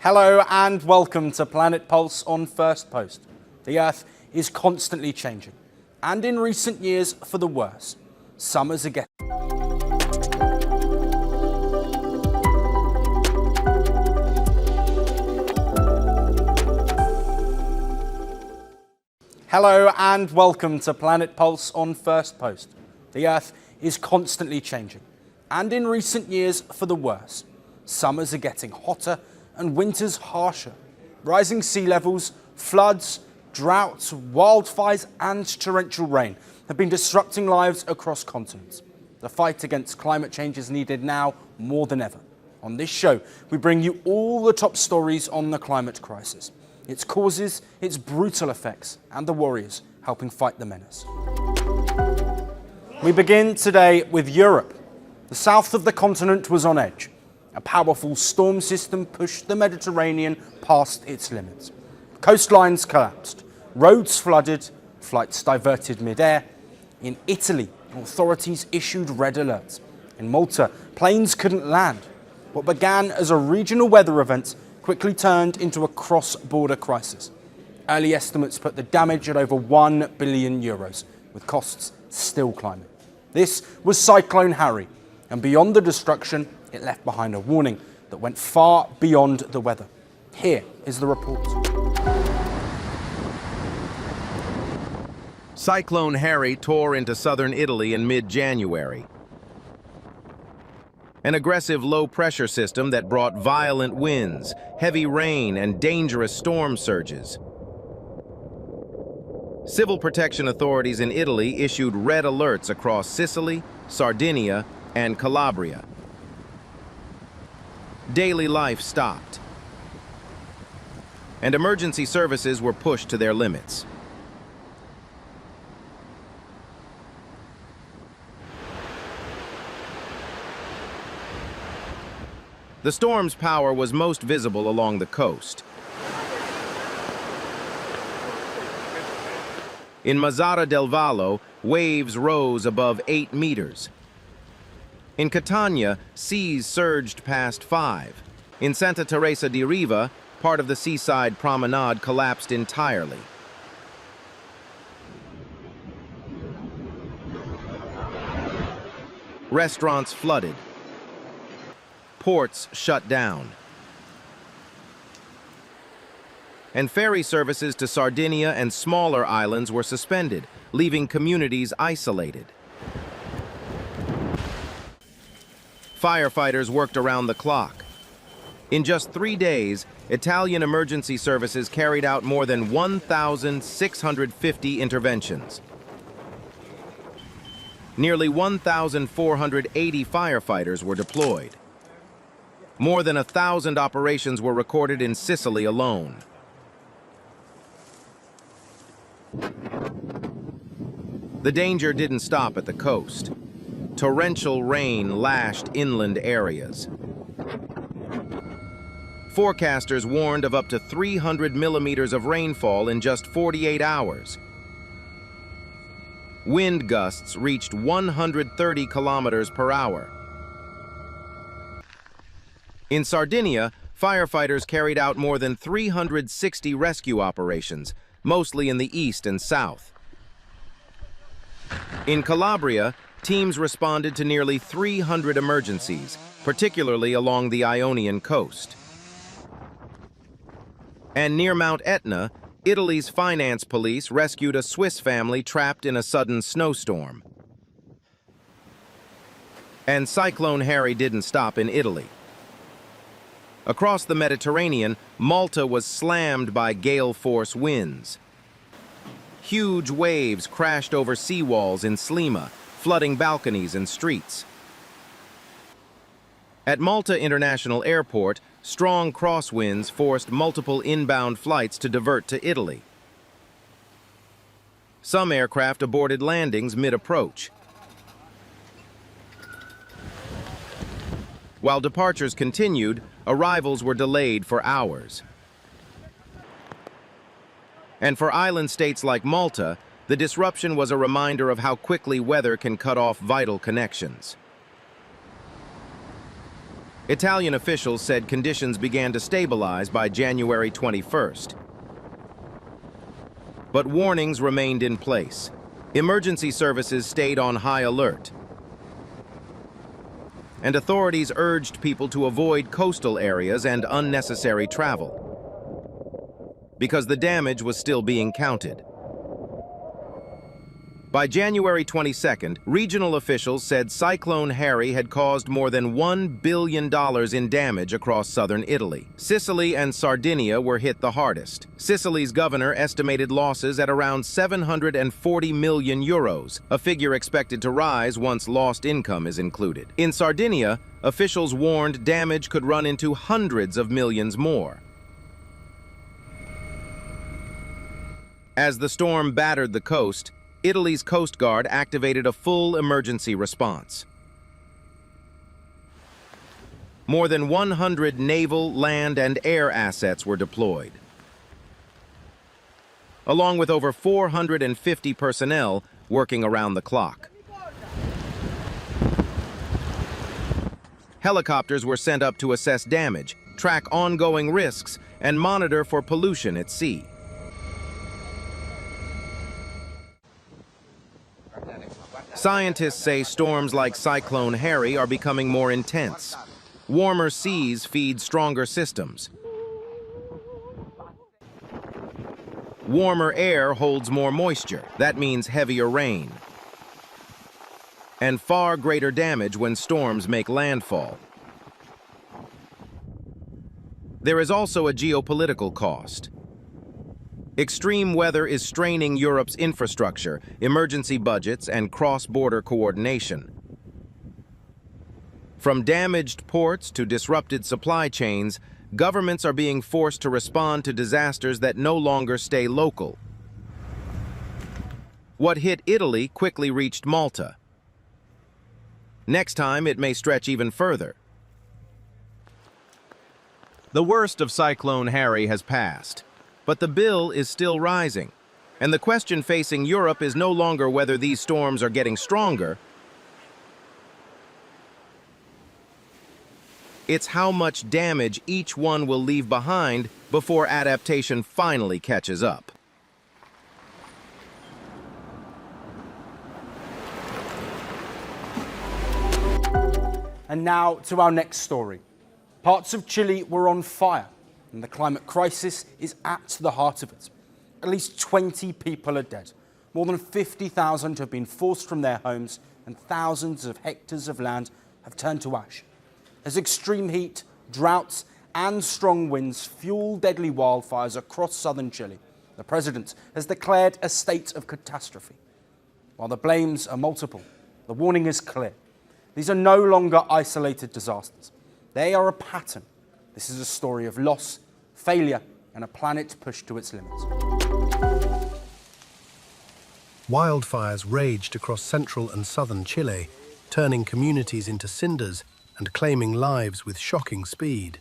Hello and welcome to Planet Pulse on Firstpost. The Earth is constantly changing, and in recent years for the worse. Summers are getting Hello and welcome to Planet Pulse on Firstpost. The Earth is constantly changing, and in recent years for the worse. Summers are getting hotter and winters harsher. Rising sea levels, floods, droughts, wildfires and torrential rain have been disrupting lives across continents. The fight against climate change is needed now more than ever. On this show, we bring you all the top stories on the climate crisis, its causes, its brutal effects, and the warriors helping fight the menace. We begin today with Europe. The south of the continent was on edge. A powerful storm system pushed the Mediterranean past its limits. Coastlines collapsed, roads flooded, flights diverted mid-air. In Italy, authorities issued red alerts. In Malta, planes couldn't land. What began as a regional weather event quickly turned into a cross-border crisis. Early estimates put the damage at over €1 billion, with costs still climbing. This was Cyclone Harry, and beyond the destruction, it left behind a warning that went far beyond the weather. Here is the report. Cyclone Harry tore into southern Italy in mid-January. An aggressive low-pressure system that brought violent winds, heavy rain, and dangerous storm surges. Civil protection authorities in Italy issued red alerts across Sicily, Sardinia, and Calabria. Daily life stopped, and emergency services were pushed to their limits. The storm's power was most visible along the coast. In Mazzara del Vallo, waves rose above 8 meters. In Catania, seas surged past 5. In Santa Teresa di Riva, part of the seaside promenade collapsed entirely. Restaurants flooded. Ports shut down. And ferry services to Sardinia and smaller islands were suspended, leaving communities isolated. Firefighters worked around the clock. In just 3 days, Italian emergency services carried out more than 1,650 interventions. Nearly 1,480 firefighters were deployed. More than 1,000 operations were recorded in Sicily alone. The danger didn't stop at the coast. Torrential rain lashed inland areas. Forecasters warned of up to 300 millimeters of rainfall in just 48 hours. Wind gusts reached 130 kilometers per hour. In Sardinia, firefighters carried out more than 360 rescue operations, mostly in the east and south. In Calabria, teams responded to nearly 300 emergencies, particularly along the Ionian coast. And near Mount Etna, Italy's finance police rescued a Swiss family trapped in a sudden snowstorm. And Cyclone Harry didn't stop in Italy. Across the Mediterranean, Malta was slammed by gale-force winds. Huge waves crashed over seawalls in Slima, flooding balconies and streets. At Malta International Airport, strong crosswinds forced multiple inbound flights to divert to Italy. Some aircraft aborted landings mid-approach. While departures continued, arrivals were delayed for hours. And for island states like Malta, the disruption was a reminder of how quickly weather can cut off vital connections. Italian officials said conditions began to stabilize by January 21st. But warnings remained in place. Emergency services stayed on high alert. And authorities urged people to avoid coastal areas and unnecessary travel, because the damage was still being counted. By January 22nd, regional officials said Cyclone Harry had caused more than $1 billion in damage across southern Italy. Sicily and Sardinia were hit the hardest. Sicily's governor estimated losses at around 740 million euros, a figure expected to rise once lost income is included. In Sardinia, officials warned damage could run into hundreds of millions more. As the storm battered the coast, Italy's Coast Guard activated a full emergency response. More than 100 naval, land, and air assets were deployed, along with over 450 personnel working around the clock. Helicopters were sent up to assess damage, track ongoing risks, and monitor for pollution at sea. Scientists say storms like Cyclone Harry are becoming more intense. Warmer seas feed stronger systems. Warmer air holds more moisture. That means heavier rain. And far greater damage when storms make landfall. There is also a geopolitical cost. Extreme weather is straining Europe's infrastructure, emergency budgets, and cross-border coordination. From damaged ports to disrupted supply chains, governments are being forced to respond to disasters that no longer stay local. What hit Italy quickly reached Malta. Next time, it may stretch even further. The worst of Cyclone Harry has passed. But the bill is still rising, and the question facing Europe is no longer whether these storms are getting stronger. It's how much damage each one will leave behind before adaptation finally catches up. And now to our next story. Parts of Chile were on fire, and the climate crisis is at the heart of it. At least 20 people are dead. More than 50,000 have been forced from their homes, and thousands of hectares of land have turned to ash. As extreme heat, droughts, and strong winds fuel deadly wildfires across southern Chile, the president has declared a state of catastrophe. While the blames are multiple, the warning is clear. These are no longer isolated disasters. They are a pattern. This is a story of loss, failure, and a planet pushed to its limits. Wildfires raged across central and southern Chile, turning communities into cinders and claiming lives with shocking speed.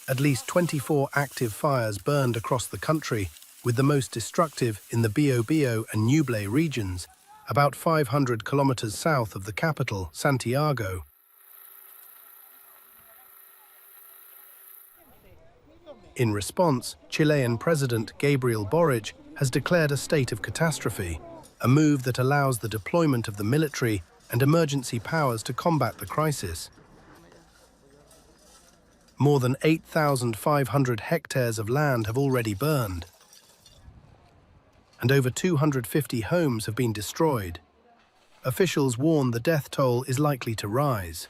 At least 24 active fires burned across the country, with the most destructive in the Biobío and Ñuble regions, about 500 kilometers south of the capital, Santiago. In response, Chilean President Gabriel Boric has declared a state of catastrophe, a move that allows the deployment of the military and emergency powers to combat the crisis. More than 8,500 hectares of land have already burned, and over 250 homes have been destroyed. Officials warn the death toll is likely to rise.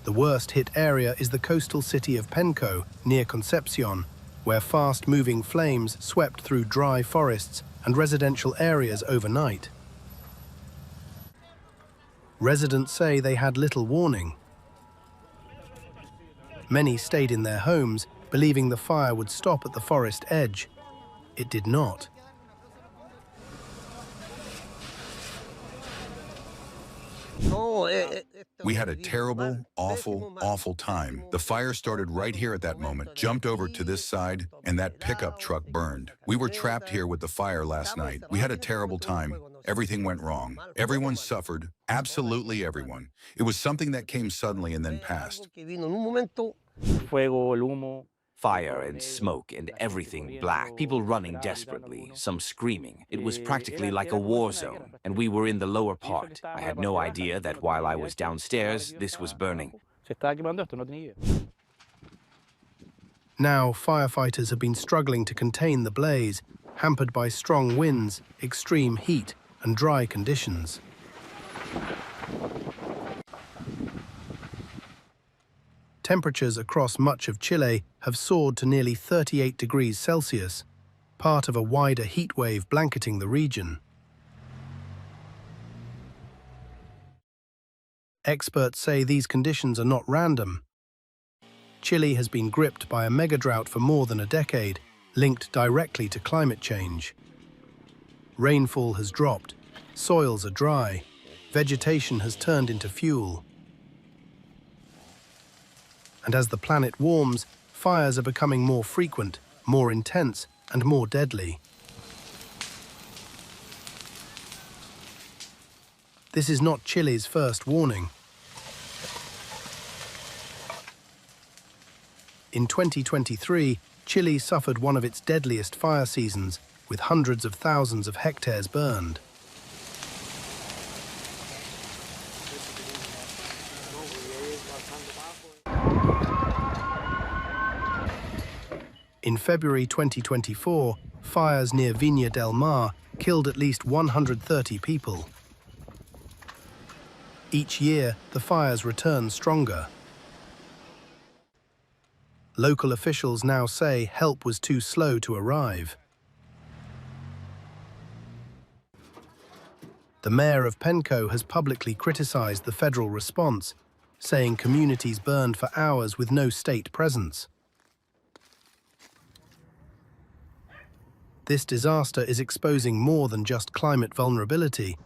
The worst-hit area is the coastal city of Penco, near Concepcion, where fast-moving flames swept through dry forests and residential areas overnight. Residents say they had little warning. Many stayed in their homes, believing the fire would stop at the forest edge. It did not. We had a terrible, awful time. The fire started right here at that moment, jumped over to this side, and that pickup truck burned. We were trapped here with the fire last night. We had a terrible time. Everything went wrong. Everyone suffered, absolutely everyone. It was something that came suddenly and then passed. Fuego, el humo. Fire and smoke and everything black. People running desperately, some screaming. It was practically like a war zone, and we were in the lower part. I had no idea that while I was downstairs, this was burning. Se estaba quemando esto, no tenía idea. Now, firefighters have been struggling to contain the blaze, hampered by strong winds, extreme heat, and dry conditions. Temperatures across much of Chile have soared to nearly 38 degrees Celsius, part of a wider heat wave blanketing the region. Experts say these conditions are not random. Chile has been gripped by a megadrought for more than a decade, linked directly to climate change. Rainfall has dropped, soils are dry, vegetation has turned into fuel. And as the planet warms, fires are becoming more frequent, more intense, and more deadly. This is not Chile's first warning. In 2023, Chile suffered one of its deadliest fire seasons, with hundreds of thousands of hectares burned. In February 2024, fires near Viña del Mar killed at least 130 people. Each year, the fires return stronger. Local officials now say help was too slow to arrive. The mayor of Penco has publicly criticized the federal response, saying communities burned for hours with no state presence. This disaster is exposing more than just climate vulnerability.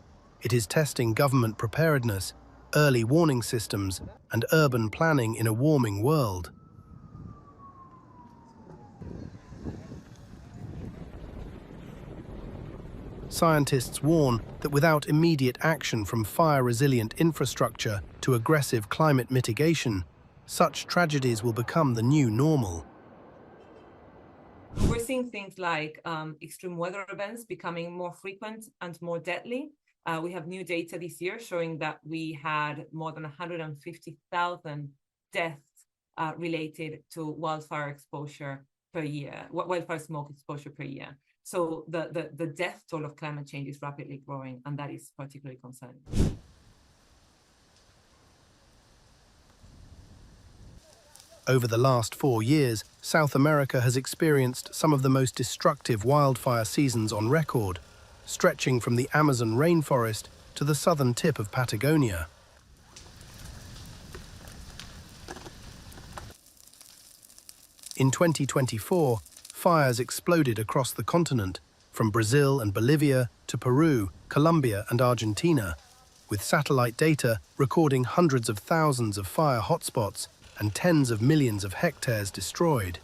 It is testing government preparedness, early warning systems, and urban planning in a warming world. Scientists warn that without immediate action from fire-resilient infrastructure to aggressive climate mitigation, such tragedies will become the new normal. We're seeing things like extreme weather events becoming more frequent and more deadly. We have new data this year showing that we had more than 150,000 deaths related to wildfire exposure per year, wildfire smoke exposure per year. So the death toll of climate change is rapidly growing, and that is particularly concerning. Over the last 4 years, South America has experienced some of the most destructive wildfire seasons on record, stretching from the Amazon rainforest to the southern tip of Patagonia. In 2024, fires exploded across the continent, from Brazil and Bolivia to Peru, Colombia and Argentina, with satellite data recording hundreds of thousands of fire hotspots and tens of millions of hectares destroyed.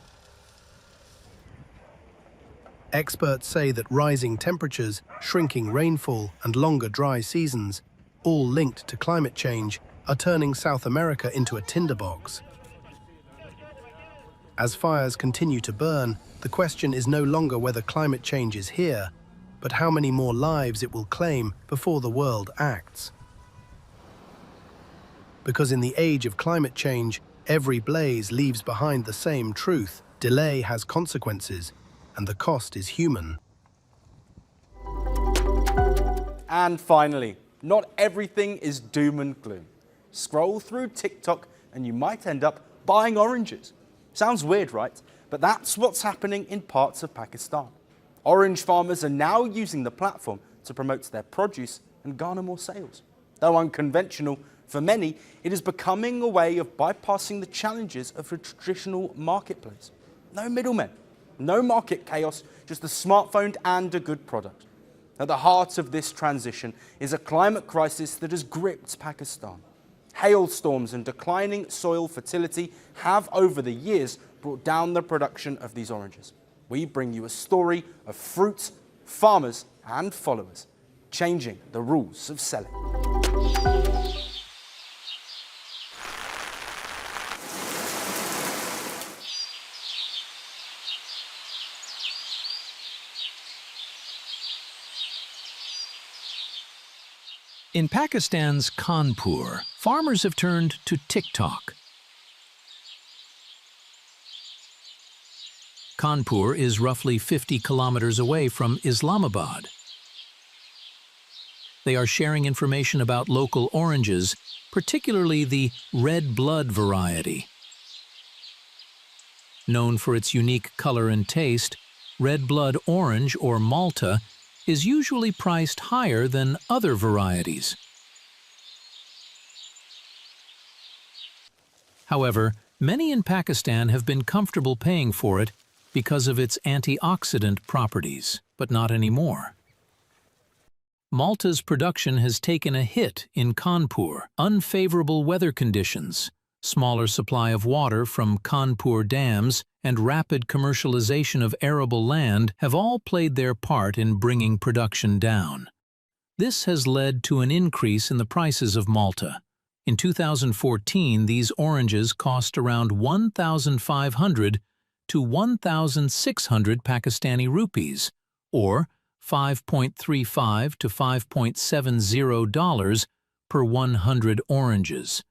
Experts say that rising temperatures, shrinking rainfall, and longer dry seasons, all linked to climate change, are turning South America into a tinderbox. As fires continue to burn, the question is no longer whether climate change is here, but how many more lives it will claim before the world acts. Because in the age of climate change, every blaze leaves behind the same truth: delay has consequences, and the cost is human. And finally, not everything is doom and gloom. Scroll through TikTok and you might end up buying oranges. Sounds weird, right? But that's what's happening in parts of Pakistan. Orange farmers are now using the platform to promote their produce and garner more sales. Though unconventional, for many, it is becoming a way of bypassing the challenges of a traditional marketplace. No middlemen, no market chaos, just a smartphone and a good product. At the heart of this transition is a climate crisis that has gripped Pakistan. Hailstorms and declining soil fertility have, over the years, brought down the production of these oranges. We bring you a story of fruit, farmers and followers changing the rules of selling. In Pakistan's Kanpur, farmers have turned to TikTok. Kanpur is roughly 50 kilometers away from Islamabad. They are sharing information about local oranges, particularly the red blood variety. Known for its unique color and taste, red blood orange, or Malta, is usually priced higher than other varieties. However, many in Pakistan have been comfortable paying for it because of its antioxidant properties, but not anymore. Malta's production has taken a hit in Kanpur. Unfavorable weather conditions, smaller supply of water from Kanpur dams, and rapid commercialization of arable land have all played their part in bringing production down. This has led to an increase in the prices of Malta. In 2014, these oranges cost around 1,500 to 1,600 Pakistani rupees, or $5.35 to $5.70 per 100 oranges.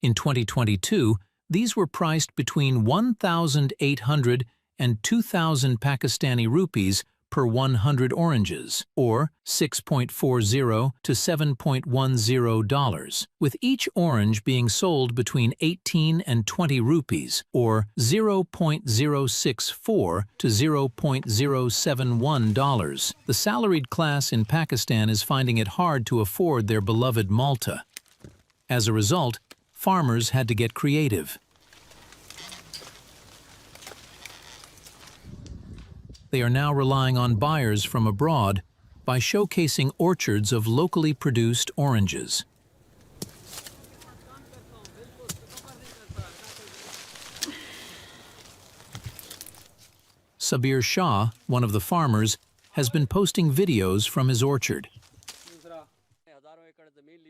In 2022, these were priced between 1,800 and 2,000 Pakistani rupees per 100 oranges, or $6.40 to $7.10, with each orange being sold between 18 and 20 rupees, or $0.064 to $0.071. The salaried class in Pakistan is finding it hard to afford their beloved Malta. As a result, farmers had to get creative. They are now relying on buyers from abroad by showcasing orchards of locally produced oranges. Sabir Shah, one of the farmers, has been posting videos from his orchard.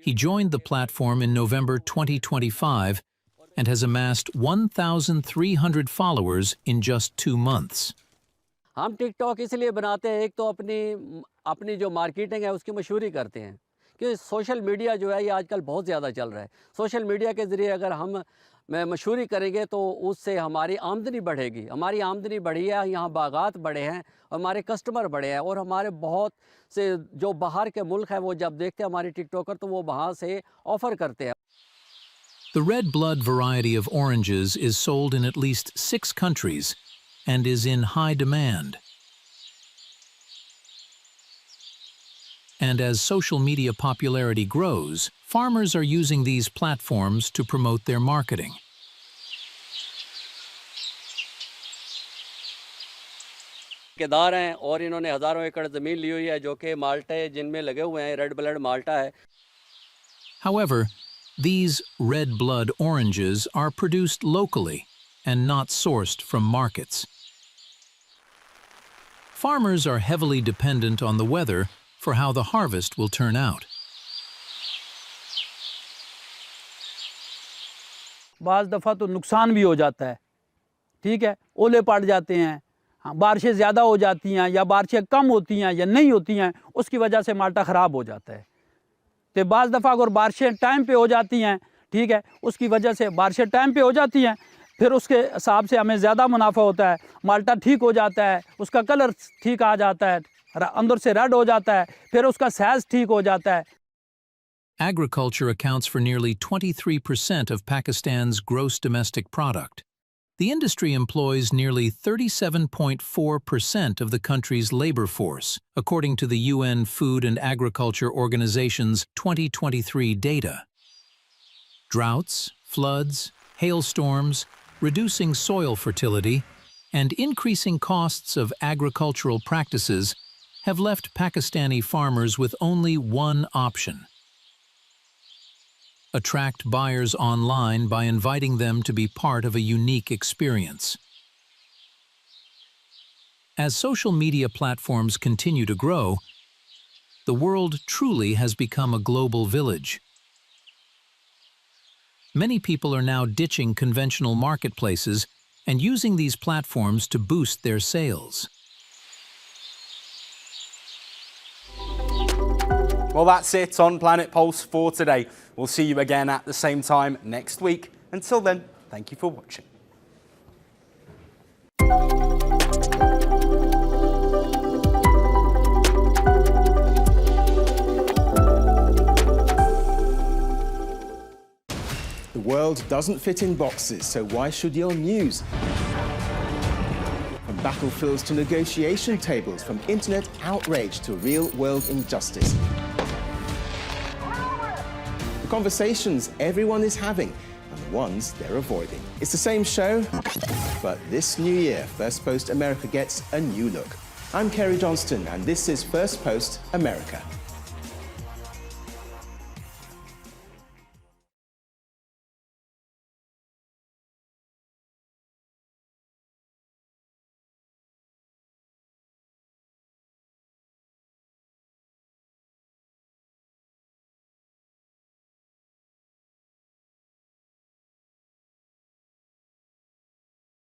He joined the platform in November 2025 and has amassed 1,300 followers in just 2 months. हम TikTok इसलिए बनाते हैं, एक तो अपनी जो marketing है उसकी मशहूरी करते हैं, क्योंकि सोशल मीडिया जो है ये आजकल बहुत ज़्यादा चल रहा है। सोशल मीडिया के ज़रिए अगर हम मशहूरी करेंगे तो उससे हमारी आमदनी बढ़ेगी। हमारी आमदनी बढ़ी है, यहाँ बागात बढ़े हैं, हमारे कस्टमर बढ़े हैं, और हमारे बहुत से जो बाहर के मुल्क हैं वो जब देखते हैं हमारे टिकटॉकर तो वो वहाँ से ऑफ़र करते हैं। The red blood variety of oranges is sold in at least 6 countries and is in high demand. And as social media popularity grows, farmers are using these platforms to promote their marketing. ठेकेदार हैं और इन्होंने हज़ारों एकड़ ज़मीन ली हुई है जो कि माल्टे जिनमें लगे हुए हैं, रेड ब्लड माल्टा है। However, these red blood oranges are produced locally and not sourced from markets. Farmers are heavily dependent on the weather for how the harvest will turn out. बाज़ दफ़ा तो नुकसान भी हो जाता है, ठीक है, ओले पड़ जाते हैं, बारिशें ज़्यादा हो जाती हैं या बारिशें कम होती हैं या नहीं होती हैं, उसकी वजह से माल्टा ख़राब हो जाता है। तो बाज़ दफ़ा अगर बारिशें टाइम पे हो जाती हैं, ठीक है, उसकी वजह से बारिशें टाइम पे हो जाती हैं, फिर उसके हिसाब से हमें ज़्यादा मुनाफा होता है, माल्टा ठीक हो जाता है, उसका कलर ठीक आ जाता है, अंदर से रेड हो जाता है, फिर उसका साइज़ ठीक हो जाता है। Agriculture accounts for nearly 23% of Pakistan's gross domestic product. The industry employs nearly 37.4% of the country's labor force, according to the UN Food and Agriculture Organization's 2023 data. Droughts, floods, hailstorms, reducing soil fertility, and increasing costs of agricultural practices have left Pakistani farmers with only one option: attract buyers online by inviting them to be part of a unique experience. As social media platforms continue to grow, the world truly has become a global village. Many people are now ditching conventional marketplaces and using these platforms to boost their sales. Well, that's it on Planet Pulse for today. We'll see you again at the same time next week. Until then, thank you for watching. The world doesn't fit in boxes, so why should your news? From battlefields to negotiation tables, from internet outrage to real-world injustice. The conversations everyone is having and the ones they're avoiding. It's the same show, but this new year, Firstpost America gets a new look. I'm Kerry Johnston, and this is Firstpost America.